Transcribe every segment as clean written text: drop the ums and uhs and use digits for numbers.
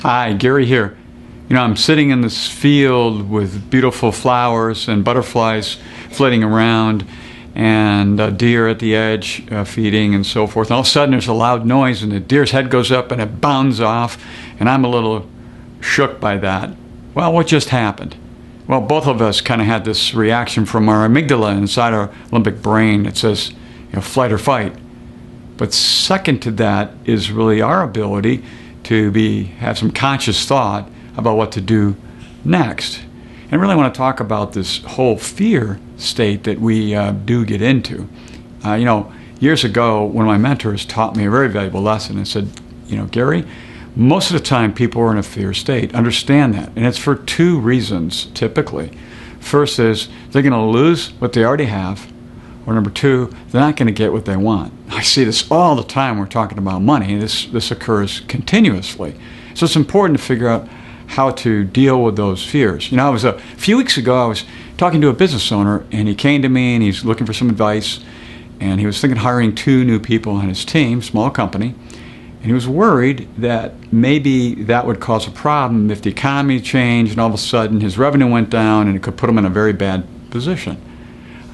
Hi, Gary here. I'm sitting in this field with beautiful flowers and butterflies flitting around and a deer at the edge feeding and so forth. And all of a sudden there's a loud noise and the deer's head goes up and it bounds off, and I'm a little shook by that. Well, what just happened? Well, both of us kind of had this reaction from our amygdala inside our limbic brain that says, flight or fight. But second to that is really our ability to have some conscious thought about what to do next. And I really want to talk about this whole fear state that we do get into. Years ago, one of my mentors taught me a very valuable lesson and said, Gary, most of the time people are in a fear state. Understand that. And it's for two reasons, typically. First is they're going to lose what they already have. Or number two, they're not going to get what they want. I see this all the time when we're talking about money. This occurs continuously. So it's important to figure out how to deal with those fears. A few weeks ago, I was talking to a business owner, and he came to me, and he's looking for some advice, and he was thinking of hiring 2 new people on his team, small company, and he was worried that maybe that would cause a problem if the economy changed, and all of a sudden his revenue went down, and it could put him in a very bad position.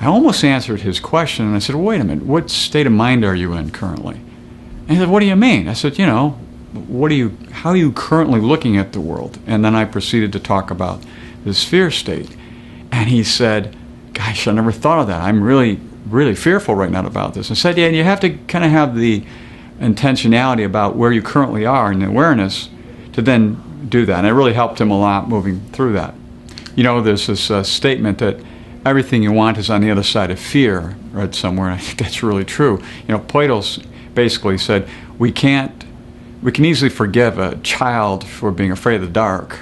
I almost answered his question, and I said, wait a minute, what state of mind are you in currently? And he said, what do you mean? I said, how are you currently looking at the world? And then I proceeded to talk about this fear state. And he said, gosh, I never thought of that. I'm really, really fearful right now about this. I said, yeah, and you have to kind of have the intentionality about where you currently are and the awareness to then do that. And it really helped him a lot moving through that. There's this statement that everything you want is on the other side of fear. I read somewhere, and I think that's really true. Plato basically said we can easily forgive a child for being afraid of the dark.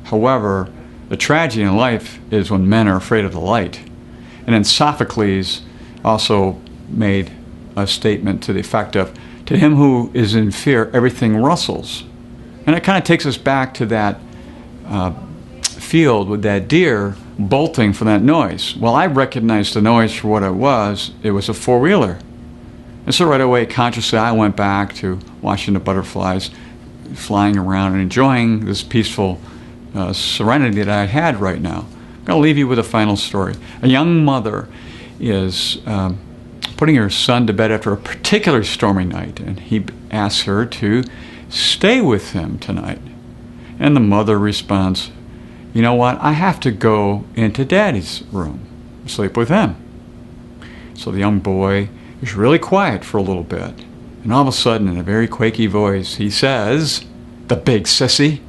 However, the tragedy in life is when men are afraid of the light. And then Sophocles also made a statement to the effect of, to him who is in fear, everything rustles. And it kind of takes us back to that field with that deer bolting from that noise. Well, I recognized the noise for what it was. It was a four-wheeler. And so right away, consciously, I went back to watching the butterflies flying around and enjoying this peaceful serenity that I had right now. I'm going to leave you with a final story. A young mother is putting her son to bed after a particularly stormy night, and he asks her to stay with him tonight. And the mother responds, you know what, I have to go into Daddy's room, sleep with him. So the young boy is really quiet for a little bit. And all of a sudden, in a very quaky voice, he says, the big sissy,